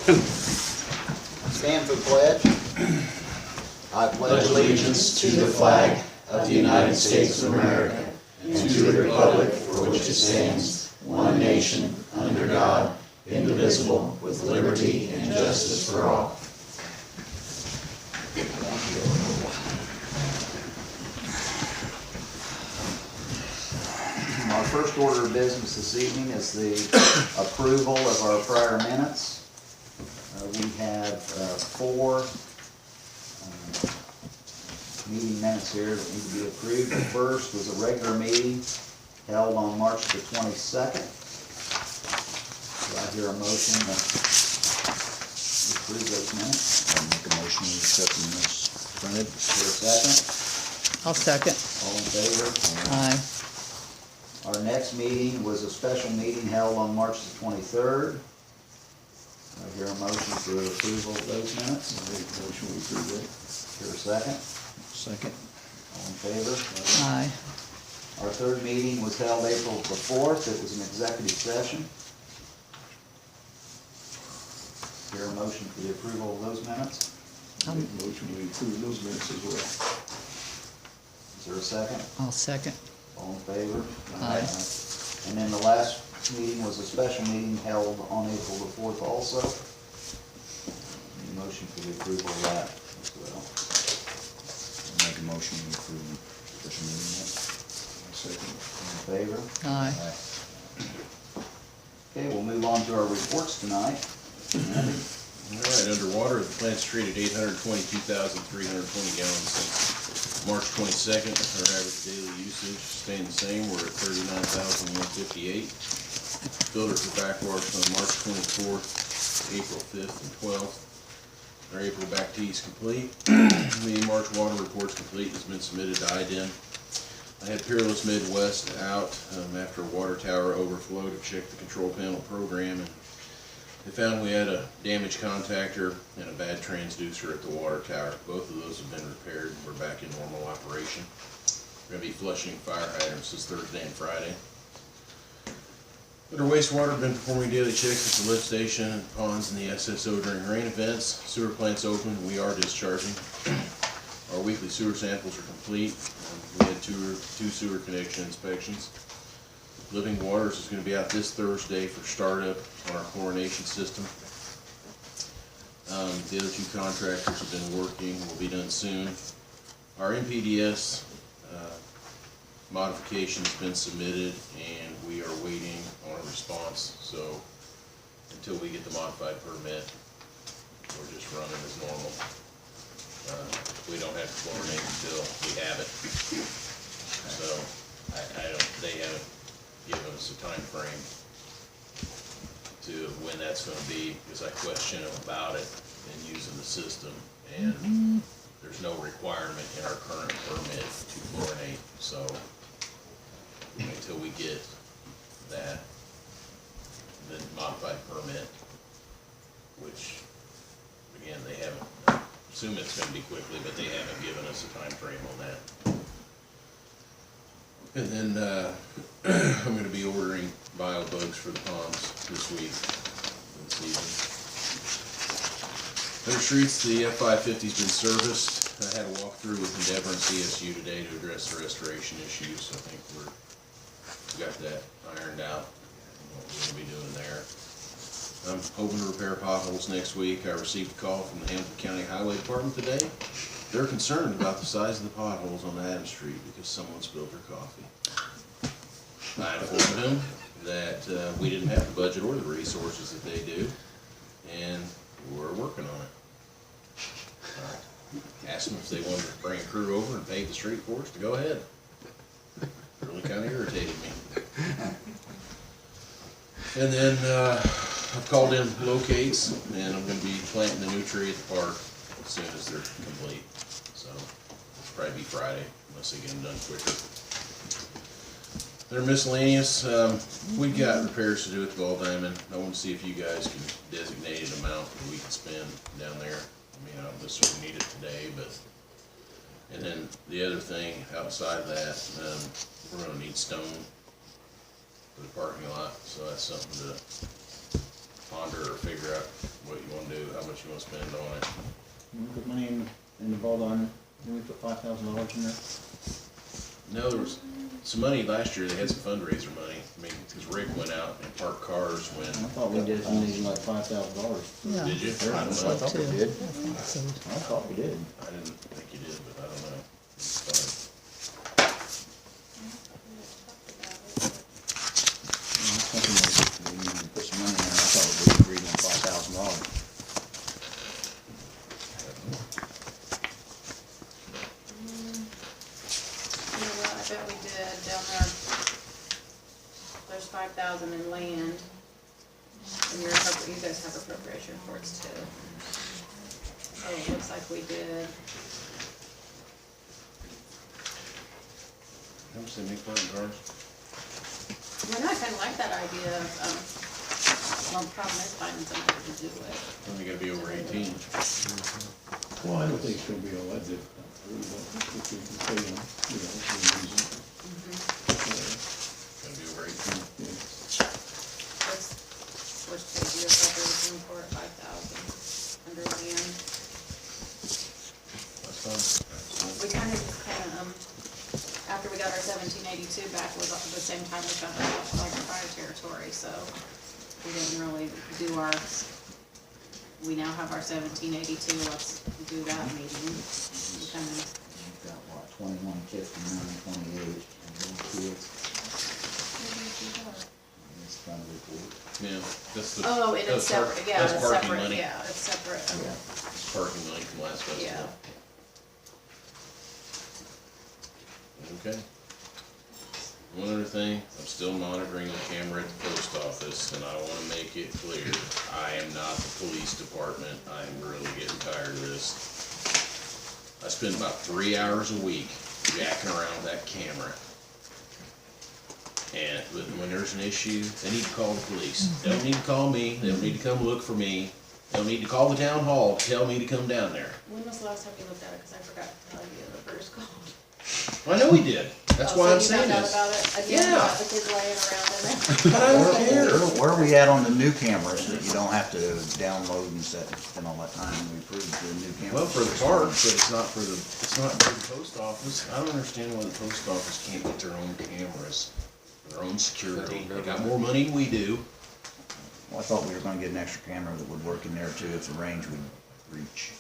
Stand for the pledge. I Pledge allegiance to the flag of the United States of America and to the republic for which it stands, one nation, under God, indivisible, with liberty and justice for all. Our first order of business this evening is the approval of our prior minutes. We have four meeting minutes here that need to be approved. The first was a regular meeting held on March the 22nd. Do I hear a motion to approve those minutes? I'll make a motion to accept the minutes printed. Is there a second? I'll second. All in favor? Aye. Our next meeting was a special meeting held on March the 23rd. I hear a motion for approval of those minutes. I'll make a motion to approve that. Hear a second? Second. All in favor? Aye. Our third meeting was held April the 4th. It was an executive session. Hear a motion for the approval of those minutes. I'll make a motion to approve those minutes as well. Is there a second? I'll second. All in favor? Aye. And then the last meeting was a special meeting held on April the 4th also. Any motion for the approval of that as well? I'll make a motion to approve the special meeting minutes. Second. All in favor? Aye. Okay, we'll move on to our reports tonight. Andy? All right, underwater, the plant's treated 822,320 gallons since March 22nd. Our average daily usage staying the same. We're at 39,158. Filters are backwashed on March 24th, April 5th, and 12th. Our April back tea is complete. The March water report's complete. Has been submitted to IDEM. I had Peerless Midwest out after a water tower overflow to check the control panel program, and they found we had a damaged contactor and a bad transducer at the water tower. Both of those have been repaired. We're back in normal operation. We're going to be flushing fire hydrants this Thursday and Friday. Under wastewater, been performing daily checks at the lift station and ponds and the SSO during rain events. Sewer plant's open. We are discharging. Our weekly sewer samples are complete. We had two sewer connection inspections. Living Waters is going to be out this Thursday for startup on our chlorination system. The other two contractors have been working, will be done soon. Our MPDS modification has been submitted and we are waiting on a response. So until we get the modified permit, we're just running as normal. We don't have to chlorinate until we have it. So they haven't given us a time frame to when that's going to be, because I question them about it and using the system, and there's no requirement in our current permit to chlorinate. So until we get that, the modified permit, which again they haven't, I assume it's going to be quickly, but they haven't given us a time frame on that. And then I'm going to be ordering biobugs for the ponds this week, this season. Under streets, the F550's been serviced. I had a walkthrough with Endeavor and CSU today to address the restoration issues. So I think we got that ironed out, what we're going to be doing there. I'm hoping to repair potholes next week. I received a call from the Hamilton County Highway Department today. They're concerned about the size of the potholes on Adams Street because someone spilled their coffee. I informed them that we didn't have the budget or the resources that they do, and we're working on it. Asked them if they wanted to bring a crew over and pave the street for us to go ahead. It really kind of irritated me. And then I've called in locates, and I'm going to be planting the new tree at the park as soon as they're complete. So it'll probably be Friday unless they get them done quicker. They're miscellaneous. We've got repairs to do at the Ball Diamond. I want to see if you guys can designate an amount that we can spend down there. I mean, I don't necessarily need it today, but. And then the other thing outside of that, we're going to need stone for the parking lot, so that's something to ponder or figure out what you want much you wanna spend on it. We put money in the vault on, didn't we put $5,000 in there? No, there was some money last year, they had some fundraiser money, I mean, cause Rick went out and parked cars when, I thought we did something like $5,000. Yeah. did you? I don't So know. I thought we too. did. I think so. I thought we did. I didn't think you did, but I don't know. It's fine. I was thinking that we needed to put some money in there. I thought we agreed on $5,000. You know what, I bet we did down there. There's 5,000 in land. And you guys have appropriation reports too. Oh, it looks like we did. How much they make parking cars? Well, I kinda like that idea of, well, the problem is finding somebody to do it. Only gotta be over 18. Well, I don't think it's gonna be all that difficult. I really don't think we can pay them, within reason. Gotta be over 18. Yeah. Which page your appropriation report, 5,000 under land. That's fine. We kinda after we got our 1782 back was the same time we found our fire territory, so we didn't really do our, we now have our 1782, let's do that meeting. We kinda, We've got what, 2159, 28, and then kids, this kind of report. Yeah, that's the. oh, and it's that's park- separate, yeah, that's it's parking separate, money. yeah, it's separate. It's parking money from last festival. Yeah. Okay. One other thing, I'm still monitoring the camera at the post office, and I wanna make it clear, I am not the police department, I'm really getting tired of this. I spend about 3 hours a week jacking around with that camera. And when there's an issue, they need to call the police. They don't need to call me, they don't need to come look for me, they don't need to call the town hall to tell me to come down there. When was the last time you looked at it, cause I forgot to tell you that Bruce called. I know he did, that's why I'm saying Oh, so you this. found out about it again, Yeah. about the kids laying around in there? But I don't care. Where are we at on the new cameras that you don't have to download and spend all that time we approved the new cameras? Well, for the park, but it's not for the post office. I don't understand why the post office can't get their own cameras, their own security. They got more money than we do. Well, I thought we were gonna get an extra camera that would work in there too if the range would reach.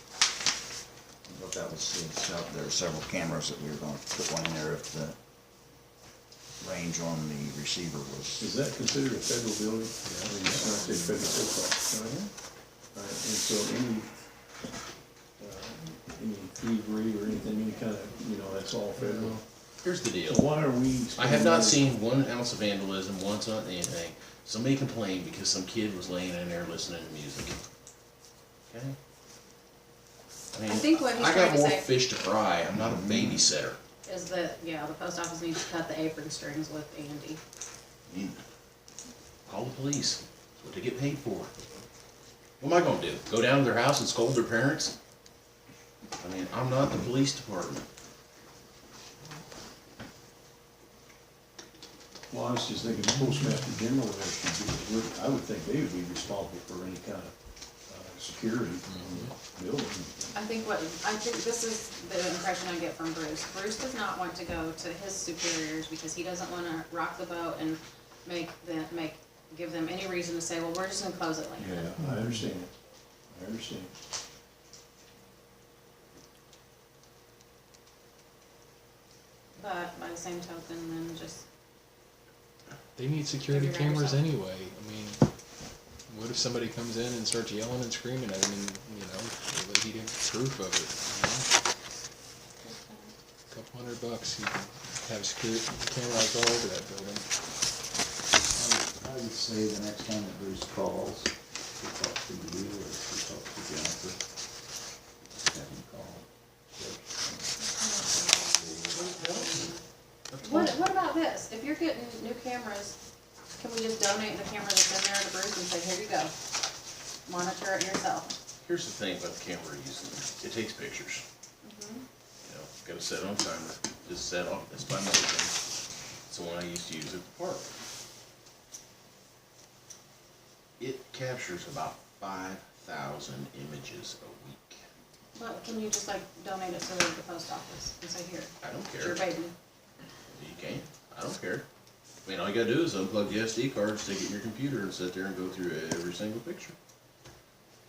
I thought that was, there were several cameras that we were gonna put one in there if the range on the receiver was. Is that considered a federal building? I mean, it's not a federal post office, right? Right, and so any thievery or anything, any kind of, that's all federal. Here's the deal. So why are we? I have not seen 1 ounce of vandalism once on anything. Somebody complained because some kid was laying in there listening to music. Okay? I think what he's I trying got to more say- fish to fry. I'm not a babysitter. Is that, yeah, the post office needs to cut the apron strings with Andy. Call the police. That's what they get paid for. What am I gonna do? Go down to their house and scold their parents? I mean, I'm not the police department. Well, I was just thinking the postmaster general there should be, I would think they would be responsible for any kind of security in the building. I think this is the impression I get from Bruce. Bruce does not want to go to his superiors because he doesn't wanna rock the boat and give them any reason to say, well, we're just gonna close it like that. Yeah, I understand. I understand. But by the same token, then just, They need security Figure it out cameras yourself. anyway. I mean, what if somebody comes in and starts yelling and screaming at him and, he didn't proof of it, $200, you can have security cameras all over that building. I would say the next time that Bruce calls, he talks to you or he talks to Jennifer, have him call. what about this? If you're getting new cameras, can we just donate the camera that's in there to Bruce and say, here you go, monitor it yourself? Here's the thing about the camera we're using. It takes pictures. Gotta set it on timer. Just set off. That's my motion. It's the one I used to use at the park. It captures about 5,000 thousand images a week. Well, can you just like donate it to the post office and say, here, I don't it's your care. baby? You can, I don't care. I mean, all you gotta do is unplug the SD card, stick it in your computer, and sit there and go through every single picture.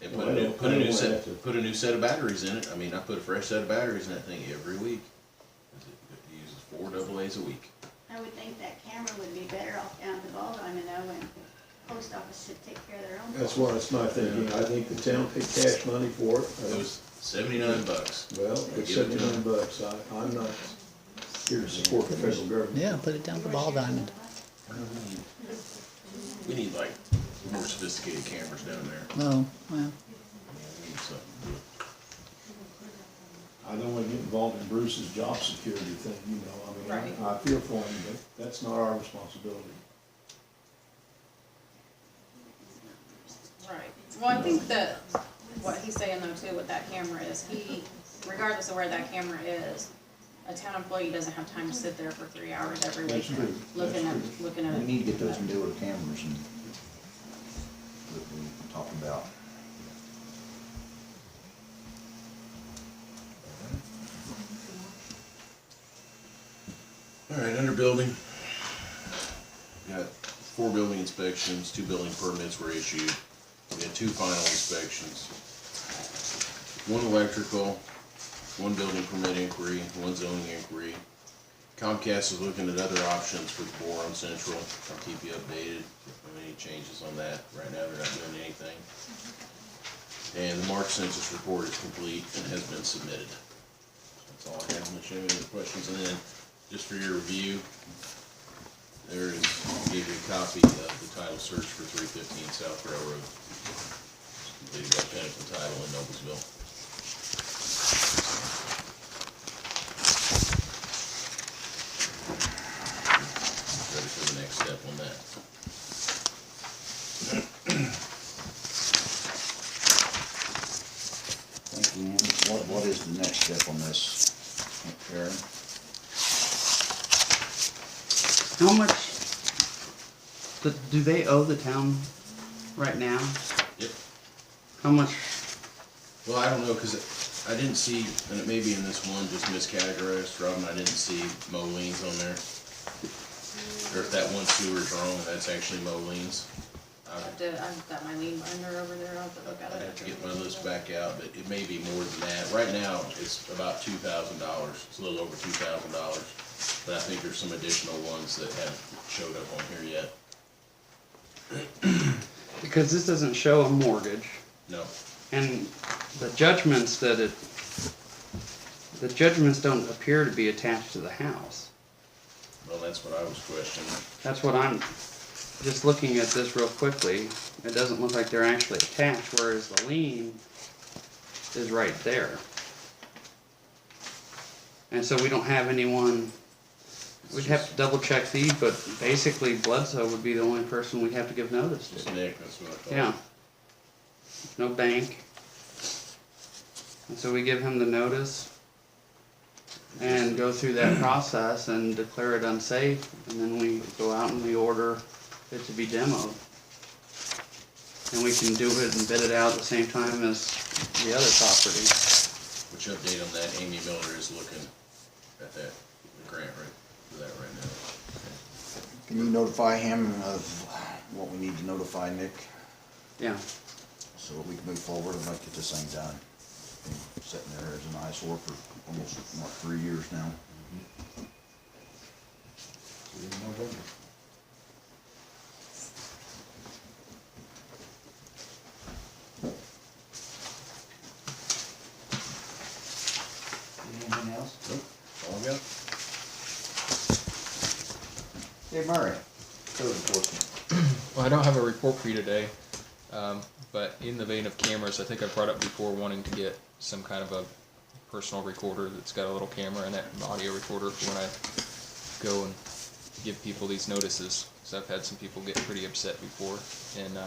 And put Well, a new, I put a don't new wanna set, have to- put a new set of batteries in it. I mean, I put a fresh set of batteries in that thing every week. It uses 4 AA's a week. I would think that camera would be better off down at the ball diamond though, and post office should take care of their own. That's what it's my thinking. I think the town paid cash money for it. It was $79. Well, Give it's it to 'em. $79. I'm not here to support the federal government. Yeah, put it down at the ball diamond. We need like more sophisticated cameras down there. Oh, well, We need something. I don't wanna get involved in Bruce's job security thing, you know, I mean, Right. I feel for him, but that's not our responsibility. Right. Well, I think that what he's saying though too with that camera is regardless of where that camera is, a town employee doesn't have time to sit there for 3 hours every week That's true. looking That's at, true. looking at. We need to get those newer cameras and that we talked about. All right, under building, got 4 building inspections, 2 building permits were issued. We had 2 final inspections. 1 electrical, 1 building permit inquiry, 1 zoning inquiry. Comcast is looking at other options for the bore on Central. I'll keep you updated if there are any changes on that. Right now, they're not doing anything. And the March census report is complete and has been submitted. That's all I have. I'm gonna show you any questions, and then, just for your review, there is, I'll give you a copy of the title search for 315 South Railroad. It's completed by Pinnacle Title in Noblesville. Ready for the next step on that. Thank you, Ann. What is the next step on this, Aaron? How much do they owe the town right now? Yep. How much? Well, I don't know, cause I didn't see, and it may be in this one, just miscategorized, Robin, I didn't see Molene's on there. Or if that one sewer's wrong, and that's actually Molene's. I've got my lean binder over there, I'll have to look at I'd it. have to get my list back out, but it may be more than that. Right now, it's about $2,000, it's a little over $2,000. But I think there's some additional ones that haven't showed up on here yet. Because this doesn't show a mortgage, No, and the judgments don't appear to be attached to the house. well, that's what I was questioning. That's what I'm just looking at this real quickly. It doesn't look like they're actually attached, whereas the lien is right there. And so we don't have anyone. We'd have to double check these, but basically Bledsoe would be the only person we'd have to give notice Just to. Nick, that's what I thought. Yeah. No bank. And so we give him the notice and go through that process and declare it unsafe, and then we go out and we order it to be demoed. And we can do it and bid it out at the same time as the other property. Which update on that, Amy Miller is looking at that, the grant for that right now. Can you notify him of what we need to notify Nick, Yeah. so that we can move forward and get this thing done? Been sitting there as an eyesore for almost, 3 years now. So, in November. Anything else? Nope, all I got. Dave Murray, code enforcement. Well, I don't have a report for you today, but in the vein of cameras, I think I brought up before wanting to get some kind of a personal recorder that's got a little camera in it, an audio recorder for when I go and give people these notices. So I've had some people get pretty upset before, and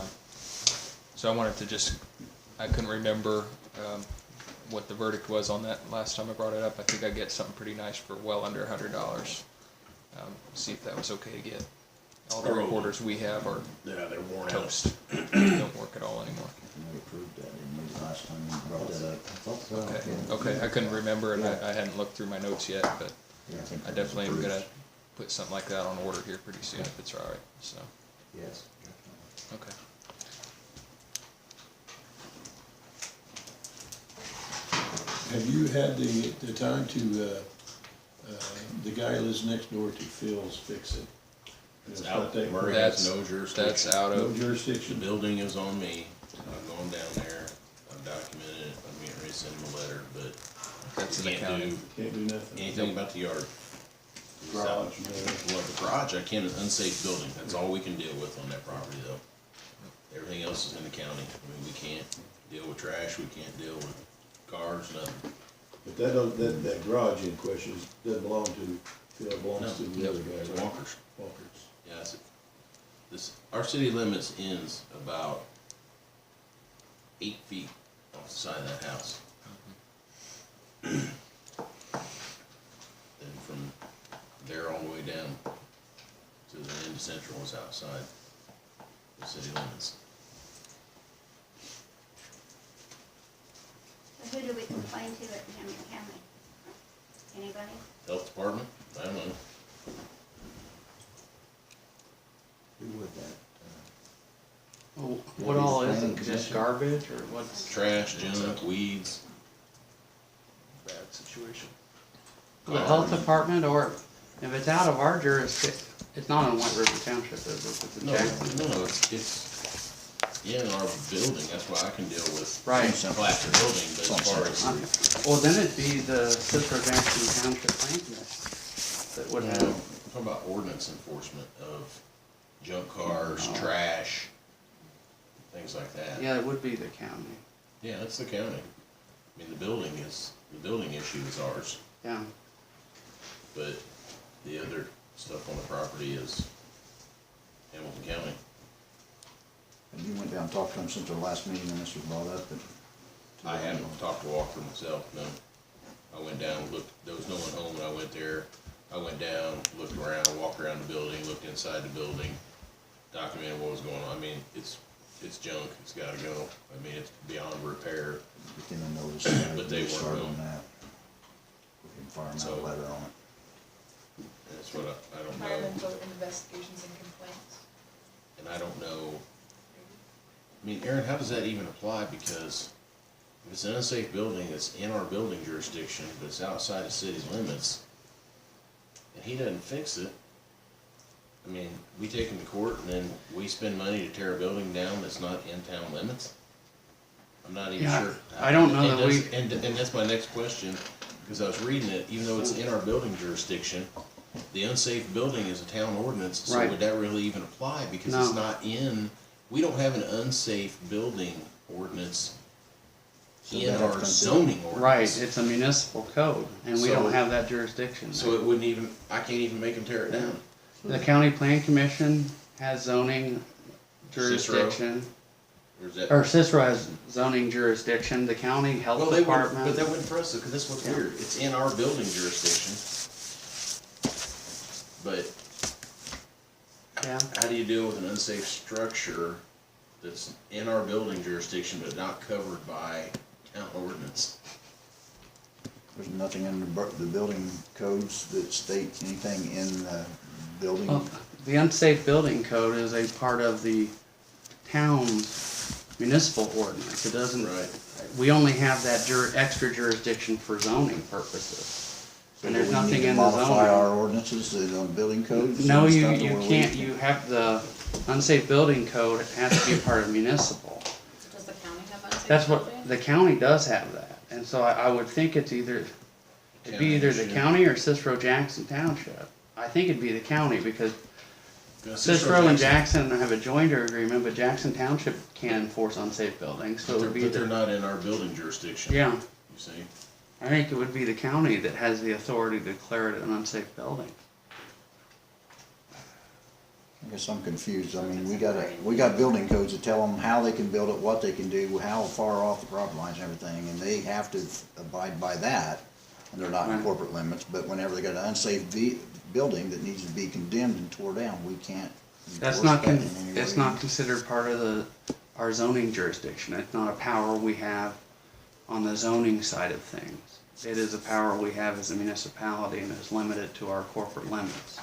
so I wanted to I couldn't remember what the verdict was on that last time I brought it up. I think I get something pretty nice for well under $100. See if that was okay to get. All the Oh. recorders we have are Yeah, they're worn out. toast. Don't work at all anymore. We approved that, didn't we, last time you brought that up? Okay, I couldn't remember, and I hadn't looked through my notes yet, but Yeah, think I that was definitely am approved. gonna put something like that on order here pretty soon if it's all right, so, Yes. okay. Have you had the time to, the guy who lives next door to Phil's fix it? It's It's out, not that Murray great. has no jurisdiction. That's out No of, The jurisdiction? building is on me, I've gone down there, I've documented it, I'm getting ready to send him a letter, but that's in we the can't county. do Can't do nothing? anything about the yard. Garage, no. Well, the garage, I can't, an unsafe building, that's all we can deal with on that property though. Everything else is in the county, I mean, we can't deal with trash, we can't deal with cars, nothing. But that don't, that garage in question doesn't belong to, Phil, it belongs to the No, other guy, It's right? Walker's. Walker's. Yeah, this, our city limits ends about 8 feet off the side of that house. Then from there all the way down to the end of Central is outside the city limits. So who do we complain to at Hamilton County? Anybody? Health department, I don't know. Who would that? Well, what all is it, just garbage, or what's? Trash, junk, weeds. Bad situation. The health department, or if it's out of our jurisdiction, it's not in White River Township, is it? It's in No, Jackson. no, it's in our building, that's why I can deal with Right. plaster building, but as far as, Well, then it'd be the Cicero Jackson Township Plan Commission that would I'm have, talking about ordinance enforcement of junk cars, trash, things like that. yeah, it would be the county, Yeah, that's the county. I mean, the building issue is ours, yeah. but the other stuff on the property is Hamilton County. And you went down and talked to him since our last meeting and this was brought up, but. I haven't talked to Walker myself, no. I went down, looked, there was no one home when I went there. I went down, looked around, walked around the building, looked inside the building, documented what was going on. I mean, it's junk, it's gotta go. I mean, it's beyond repair. Get them a notice. But they weren't start home. on that. We can fire them out So- a letter on it. That's what I don't know. Environmental investigations and complaints. And I don't know, I mean, Aaron, how does that even apply? Because if it's an unsafe building, it's in our building jurisdiction, but it's outside the city's limits, and he doesn't fix it, I mean, we take him to court and then we spend money to tear a building down that's not in town limits? I'm not even Yeah, sure. I don't know And that we- that's- And that's my next question, because I was reading it, even though it's in our building jurisdiction, the unsafe building is a town ordinance, so Right. would that really even apply? Because No. it's not in, we don't have an unsafe building ordinance So in that our comes in. zoning ordinance. Right, it's a municipal code, and we So- don't have that jurisdiction. So it wouldn't even, I can't even make them tear it down. The county plan commission has zoning jurisdiction, Or is that? or Cicero has zoning jurisdiction, the county health Well, they wouldn't, but department. that wouldn't press it, because that's what's Yeah. weird, it's in our building jurisdiction. But Yeah, how do you deal with an unsafe structure that's in our building jurisdiction but not covered by town ordinance? There's nothing in the building codes that state anything in the building. well, the unsafe building code is a part of the town's municipal ordinance, it doesn't, Right. we only have that extra jurisdiction for zoning purposes. So And do there's we need nothing to in the modify our zoning. ordinances on building codes? No, and you stuff where we- can't, you have the unsafe building code, it has to be a part of municipal. Does the county have unsafe That's what, buildings? the county does have that, and so I would think it's either, it'd be either the County should. county or Cicero Jackson Township. I think it'd be the county, because Because Cicero and Jackson have a joinder agreement, but Jackson Township can't enforce unsafe buildings, so it would be But they're the, not in our building jurisdiction. yeah. You see? I think it would be the county that has the authority to declare it an unsafe building. I guess I'm confused. I mean, we got building codes that tell them how they can build it, what they can do, how far off the property lines and everything, and they have to abide by that. And they're not in Right. corporate limits, but whenever they got an unsafe building that needs to be condemned and tore down, we can't That's enforce not, that in any it's way. not considered part of the our zoning jurisdiction. It's not a power we have on the zoning side of things. It is a power we have as a municipality and is limited to our corporate limits.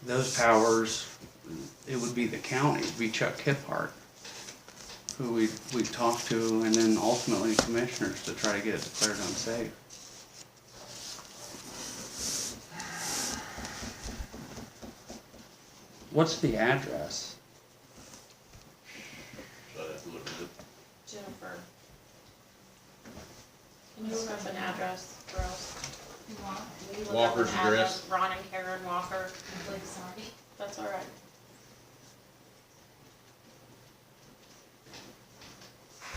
Those powers, it would be the county, it'd be Chuck Kiphart, who we'd talk to, and then ultimately commissioners to try to get it declared unsafe. What's the address? So I'd have to look at it. Jennifer. Can you look up an address for us? Will you look up Walker's an address? Ron and Karen Walker. That's all right.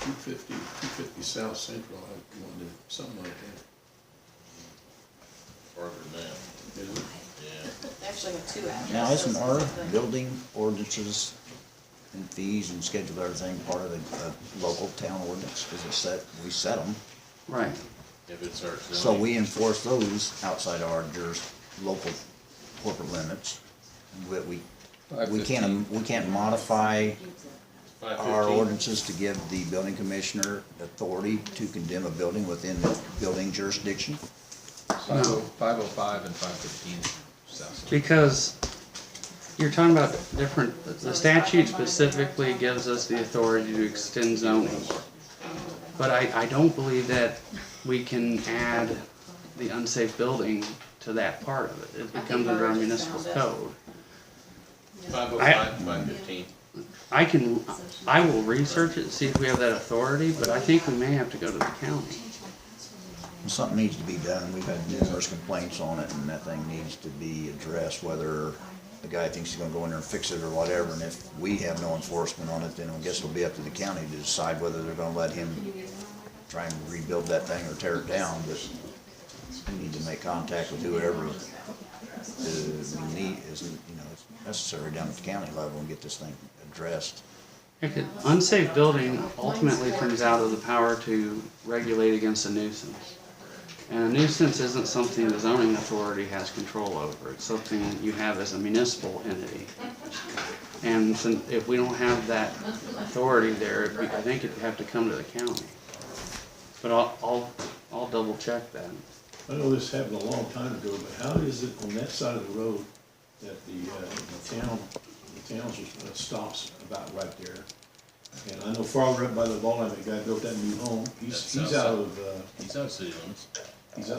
Two fifty South Central, I wanted something like that. Farther than that, Is it? yeah. They actually have two addresses. Now, isn't our The- building ordinances and fees and schedule everything part of the local town ordinance? Because it's set, we set them, Right. If it's our zoning. so we enforce those outside our local corporate limits. But we can't modify our 515. ordinances to give the building commissioner authority to condemn a building within the building jurisdiction? 505 and 515 South. Because you're talking about different, the statute specifically gives us the authority to extend zoning. But I don't believe that we can add the unsafe building to that part of it. It becomes under our municipal code. 505, 515. I will research it, see if we have that authority, but I think we may have to go to the county. Something needs to be done. We've had numerous complaints on it, and that thing needs to be addressed, whether the guy thinks he's gonna go in there and fix it or whatever. And if we have no enforcement on it, then I guess it'll be up to the county to decide whether they're gonna let him try and rebuild that thing or tear it down. But we need to make contact with whoever we need, is, it's necessary down at the county level and get this thing addressed. Unsafe building ultimately comes out of the power to regulate against a nuisance. And a nuisance isn't something the zoning authority has control over, it's something you have as a municipal entity. And if we don't have that authority there, I think it'd have to come to the county. But I'll double check that. I know this happened a long time ago, but how is it on that side of the road that the town's stops about right there? And I know farther up by the ball line, the guy built that new home, he's That's out of, He's out of city limits. he's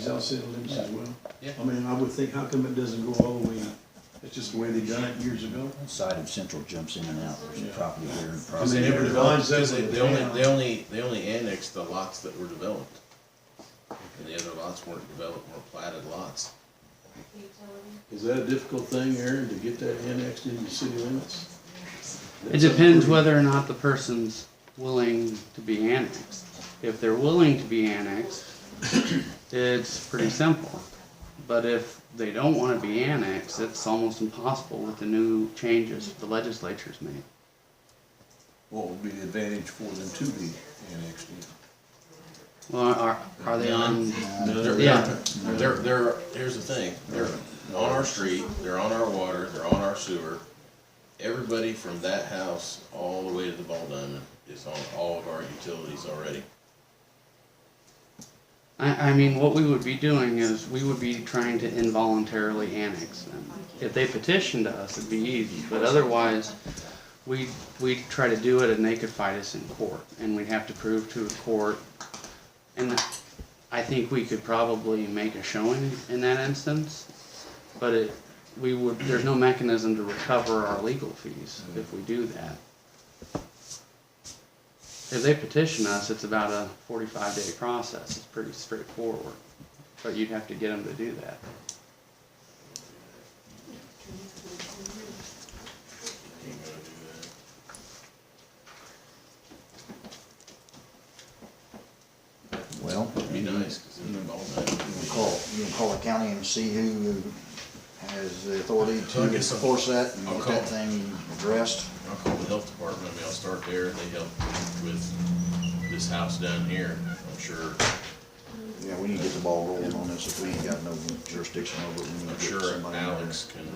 out of city limits as well. Yeah. I mean, I would think, how come it doesn't go all the way, it's just the way they done it years ago? Side of Central jumps in and out. There's a Yeah. property here and Because property they They never never developed developed, that because with they the only, town. they only annexed the lots that were developed. And the other lots weren't developed, were platted lots. Is that a difficult thing, Aaron, to get that annexed into city limits? It depends whether or not the person's willing to be annexed. If they're willing to be annexed, it's pretty simple. But if they don't want to be annexed, it's almost impossible with the new changes the legislature's made. What would be the advantage for them to be annexed in? Well, are they on? They're, here's the thing, they're on our street, they're on our water, they're on our sewer. Everybody from that house all the way to the Ball Diamond is on all of our utilities already. I mean, what we would be doing is, we would be trying to involuntarily annex them. If they petitioned us, it'd be easy, but otherwise, we'd try to do it and they could fight us in court, and we'd have to prove to a court. And I think we could probably make a showing in that instance, but there's no mechanism to recover our legal fees if we do that. If they petition us, it's about a 45-day process. It's pretty straightforward, but you'd have to get them to do that. Well, It'd be nice, cause in the Ball Diamond. you can call the county and see who has the authority I'll to get some- enforce that and I'll get call. that thing addressed. I'll call the health department, I mean, I'll start there, they help with this house down here, I'm sure. Yeah, we need to get the ball rolling on this. If we ain't got no jurisdiction over it, we need I'm to get sure somebody in there. Alex can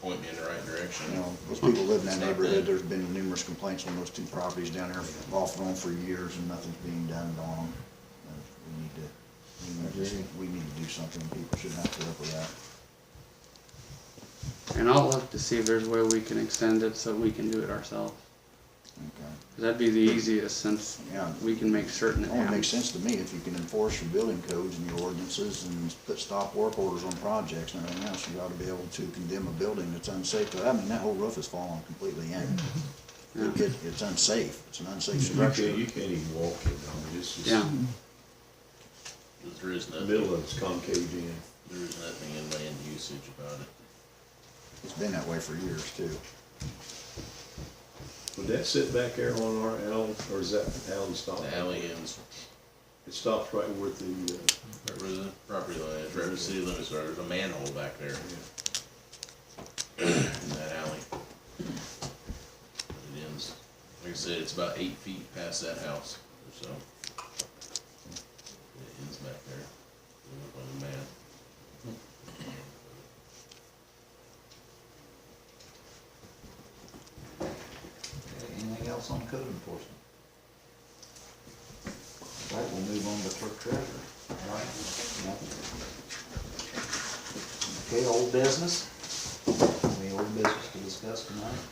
point me in the right direction. You know, those people live in that neighborhood, there's been numerous complaints on those two properties down there off and on for years, and nothing's being done on them. We need to do something, people shouldn't have to put up with that. And I'll look to see if there's a way we can extend it so we can do it ourselves. Okay. That'd be the easiest since Yeah. we can make certain It it only makes happens. sense to me if you can enforce your building codes and your ordinances and put stop work orders on projects and everything else, you ought to be able to condemn a building that's unsafe. I mean, that whole roof is falling completely in. It's unsafe, it's an unsafe structure. You can't even walk it, I mean, it's just, Yeah, There is the nothing, middle of it's concaved in. there is nothing in land usage about it. It's been that way for years too. Would that sit back there on our alley, or is that alley stop? The alley ends It stops right where the, right where the property line is, right where the city limits are. There's a manhole back there in that alley. It ends, like I said, it's about 8 feet past that house or so. It ends back there. Look on the map. Anything else on code enforcement? Right, we'll move on to clerk treasurer. All right. Okay, old business. Any old business to discuss tonight?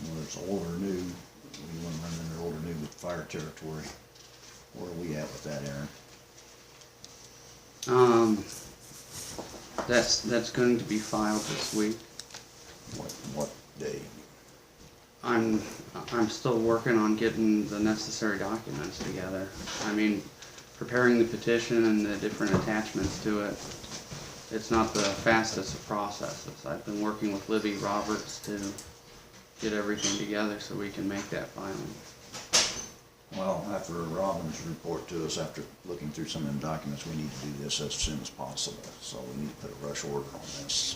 Whether it's old or new, we want to run into old or new with fire territory. Where are we at with that, Aaron? that's going to be filed this week. What day? I'm still working on getting the necessary documents together. I mean, preparing the petition and the different attachments to it, it's not the fastest of processes. I've been working with Libby Roberts to get everything together so we can make that filing. Well, after Robin's report to us, after looking through some of them documents, we need to do this as soon as possible. So we need to put a rush order on this.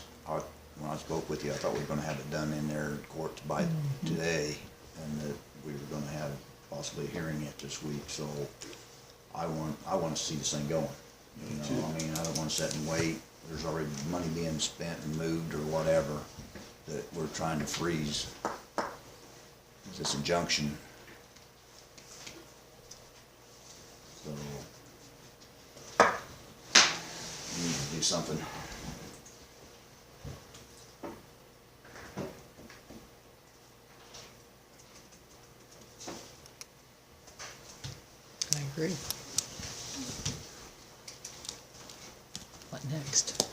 When I spoke with you, I thought we were gonna have it done in their court by today, and that we were gonna have possibly a hearing it this week, so I wanna see this thing going. You know, I mean, I don't wanna sit and wait. There's already money being spent and moved or whatever that we're trying to freeze. This injunction. So, we need to do something. I agree. What next?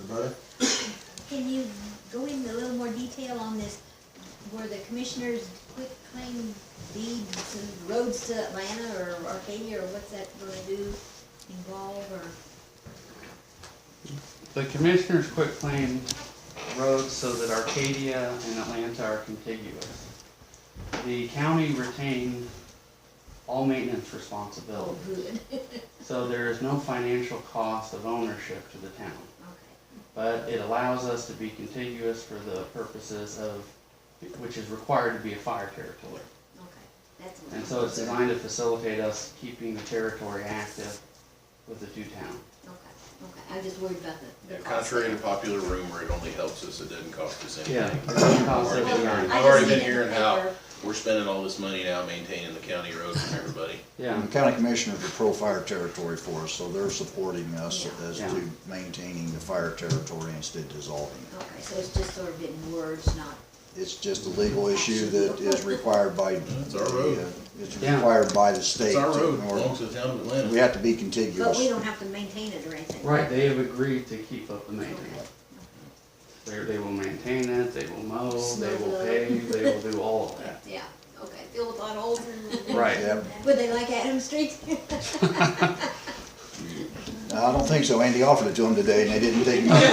Everybody? Can you go into a little more detail on this, where the commissioners quit claim deeds and roads to Atlanta or Arcadia, or what's that gonna do, involve, or? The commissioners quit claim roads so that Arcadia and Atlanta are contiguous. The county retained all maintenance Oh, responsibility, good. so there is no financial cost of ownership to the town. Okay, But it allows us to be contiguous for the purposes of, which is required to be a fire territory. okay, that's what. And so it's designed to facilitate us keeping the territory active with the two towns. Okay, I'm just worried about the Yeah, cost contrary to there. popular rumor, it only helps us, it doesn't cost us anything. Yeah, it doesn't cost us I've already been- anything. I've already I been just hearing need how paper. we're spending all this money now maintaining the county roads from everybody. Yeah, The county commissioners are pro-fire territory for us, so they're supporting us as Yeah. to maintaining the fire territory instead of dissolving it. Okay, so it's just sort of in words, not, It's just a legal issue that is required by. It's our road. It's Yeah. required by the state. It's our road, or- belongs to the town of Atlanta. We have to be but contiguous. we don't have to maintain it or anything. right, they have agreed to keep up the maintenance. Okay. They will maintain it, they will mow, they will Snuggle. pave, they will do all of that. Yeah, okay, fill with potholes and. Right. Yeah. Would they like Adam Street? No, I don't think so. Andy offered it to them today and they didn't take him up on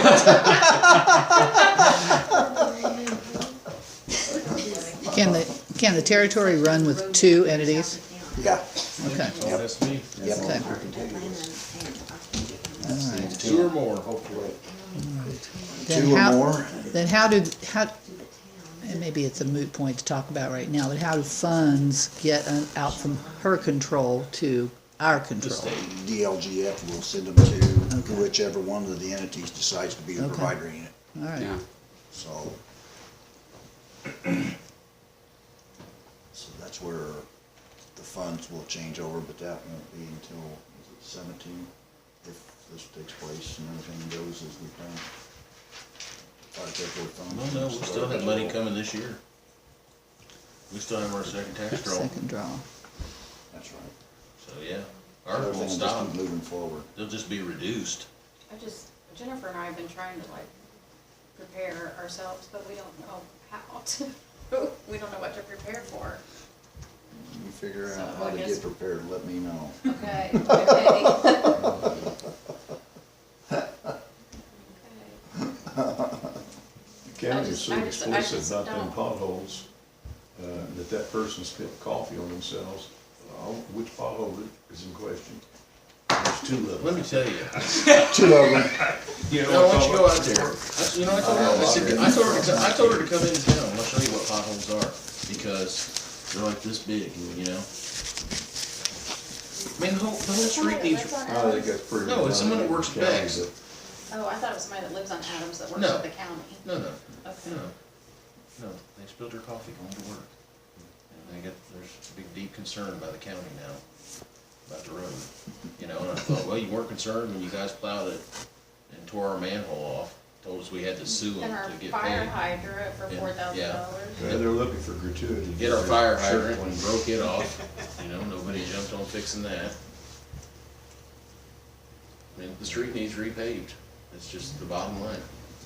it. Can the territory run with two entities? Yeah. Okay. Yep. That's me. Yep. Okay. That's the Alright. Two or more. Hopefully. Then Two or how- more. Then and maybe it's a moot point to talk about right now, but how do funds get out from her control to our The control. state. DLGF will send them to Okay. whichever one of the entities decides to be the Okay. provider unit, All right. Yeah. so. So that's where the funds will change over, but that won't be until, is it 17? If this takes place and everything goes as we plan. No, we still have money coming this year. We still have our second tax draw, Second draw. That's right. so yeah, ours Everything won't will just stop. keep moving forward. They'll just be reduced. Jennifer and I have been trying to like prepare ourselves, but we don't know how to. We don't know what to prepare for. You figure So, out how I to guess- get prepared, let me know. Okay, okay. The county I is so just explicit about them don't. potholes, that person spilled coffee on themselves. Which pothole is in question? There's two of them. Let me tell you. Two of them. You No, know why what don't you I'm go talking out there? about? You know, I told her to come into town, and I'll show you what potholes are, because they're like this big, you know? I mean, the whole street needs, I think that's pretty. No, it's someone that works county, bags. but Oh, I thought it was somebody that lives on Adams that works No. at the county. no, Okay. no, they spilled their coffee going to work. And there's a big deep concern by the county now about the road, you know, and I thought, well, you weren't concerned when you guys plowed it and tore our manhole off, told us we had to sue And them our to get fire paid. hydrant for Yeah, $4,000. yeah, they're looking for gratuity. Get our fire hydrant Certainly. and broke it off, you know, nobody jumped on fixing that. I mean, the street needs repaved, it's just the bottom line.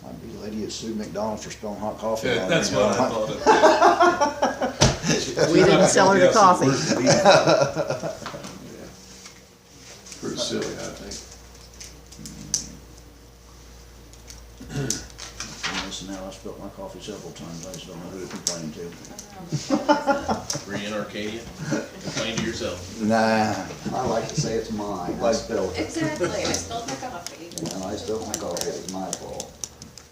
I'd be lady that sued McDonald's for spilling hot coffee on her. That's what I thought. We didn't sell her the coffee. Pretty silly, I think. Listen now, I spilled my coffee several times, I just don't know who to complain to. Were you in Arcadia? Complain to yourself. Nah, I like to say it's mine. I spilled it. Exactly, I spilled my coffee. And I spilled my coffee, it was my fault.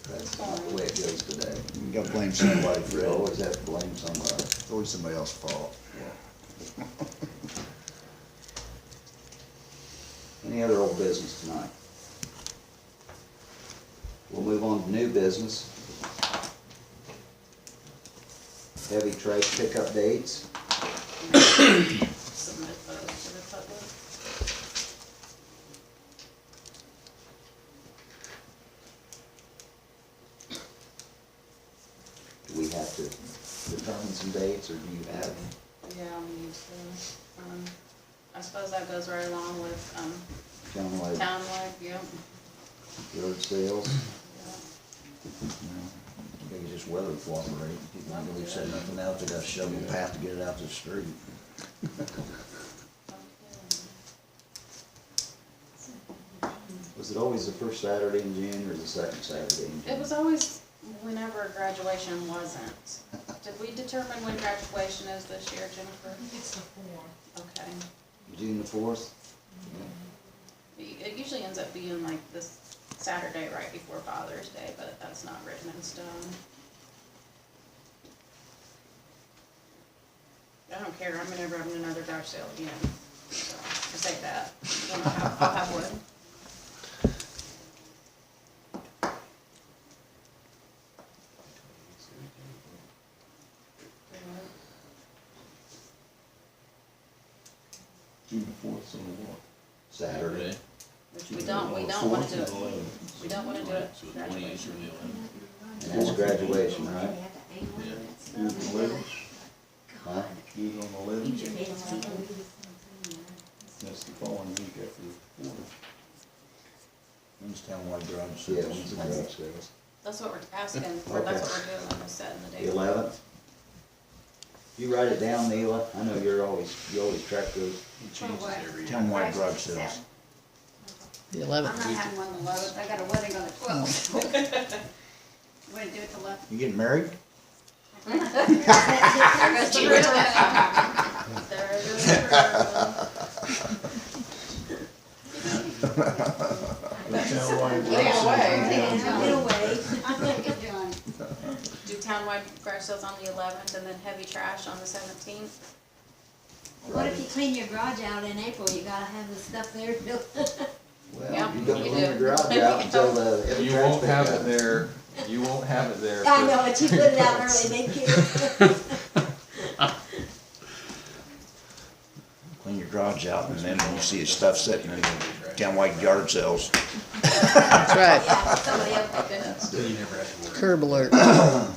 That's not the way it goes today. You gotta blame somebody, You Fred. always have to blame somebody. It's always somebody else's fault. Any other old business tonight? We'll move on to new business. Heavy trash pickup dates. Submit those to the public. Do we have to determine some dates, or do you have? Yeah, we need to. I suppose that goes right along with, Townwide townwide, yeah. yard sales? I think it's just weather cooperate. People don't really say nothing else, they gotta shovel the path to get it out to the street. Was it always the first Saturday in June or the second Saturday in June? It was always whenever graduation wasn't. Did we determine when graduation is this year, Jennifer? It's the 4th. Okay. June the 4th? It usually ends up being like this Saturday right before Father's Day, but that's not written in stone. I don't care, I'm never having another garage sale again, so I say that, when I'll have one. June the 4th, on the what? Saturday. Which we don't wanna do it, we don't wanna do it So the 28th or the 11th. And that's graduation, right? Do it on the 11th? Huh? Do it on the 11th? That's the following week after the 4th. When's townwide garage Yeah, sales? when's the garage sales? That's what we're asking for, that's what we're doing, we're setting the date. The 11th? You write it down, Neela. I know you always track those. It changes every year. Townwide garage sales. The I'm 11th. not having one the 11th, I got a wedding on the 12th. Want to do it the 11th? You getting married? There goes the river. There goes the river. The townwide Get garage away. sales. Get away. I think it's done. Do townwide garage sales on the 11th and then heavy trash on the 17th? What if you clean your garage out in April, you gotta have the stuff there till. Well, Yeah, you don't we clean your do. garage out until the heavy You trash won't have pickup. it there, you won't have it there. I for- know, but you put it out early, they care. Clean your garage out, and then when you see stuff sitting in townwide yard sales, That's right. Yeah, somebody else picked it up. Curb alert. Okay.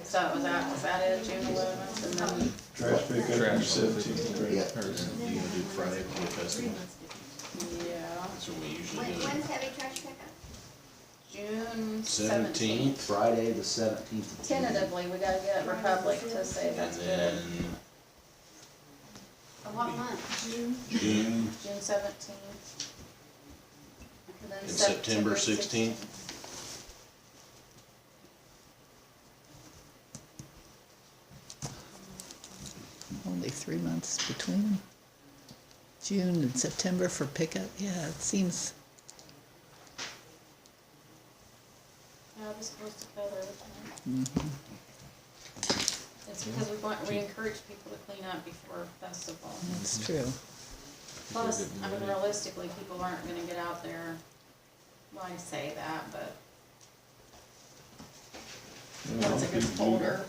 So was that it, June 11th, and then, Trash pickup, Trash. 17th, right? Yep. Are you gonna do Friday before festival? yeah, That's what we usually do. When's heavy trash pickup? June 17th. 17th. Friday, the 17th. Tentatively, we gotta get Republic to say And that's good. then What month? June? June, June 17th. And then and September 16th. Only 3 months between them. June and September for pickup, yeah, it seems, Yeah, this goes together. It's because we encourage people to clean up before festival. that's true. Plus, I mean, realistically, people aren't gonna get out there, well, I say that, but once it gets colder.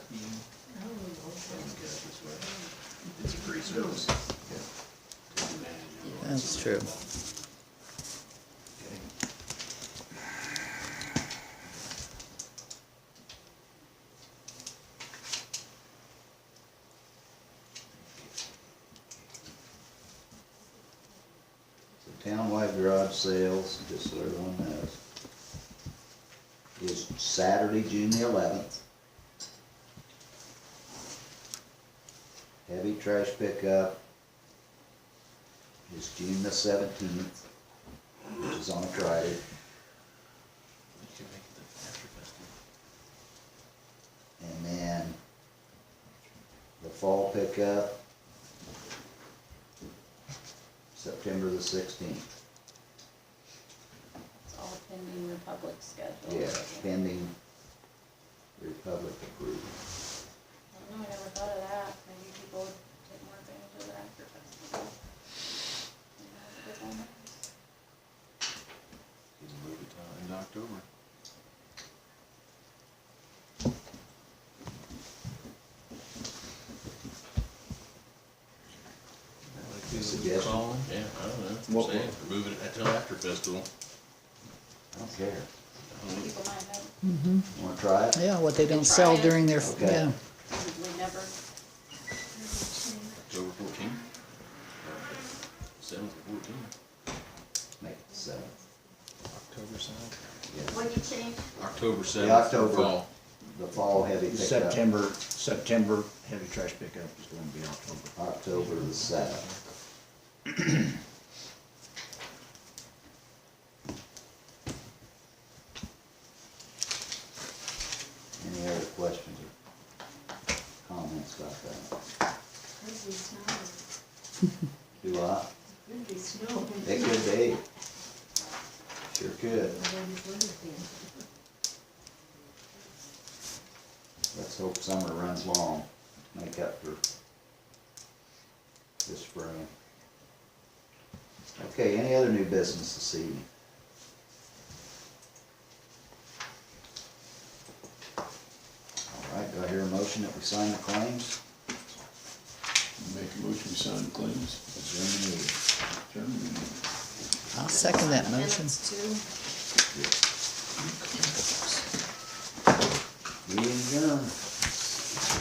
It's a free service. That's true. So townwide garage sales, just so everyone knows, is Saturday, June the 11th. Heavy trash pickup is June the 17th, which is on a Friday. And then the fall pickup, September the 16th. It's all pending Republic schedule. Yeah, pending Republic approval. I don't know, I never thought of that, maybe people would take more advantage of it after festival. You know, it's a good one. You can move it to in October. Suggestion? Yeah, I don't know. What- Saying, move it until after festival. I don't care. People might know, Wanna try it? Yeah, what they don't sell during their, Okay. yeah. we never, October 14th. 7th or 14th. Make it the 7th. October 7th. Yeah. What'd you change? October 7th. The October. Fall. The fall heavy pickup. September heavy trash pickup is going to be October. October the 7th. Any other questions or comments about that? Do I? It could be. Sure could. Let's hope summer runs long, to make up for this spring. Okay, any other new business this evening? All right, do I hear a motion that we sign the claims? Make a motion to sign the claims. Adjourn the meeting. I'll second that motion. minutes too. Meeting adjourned.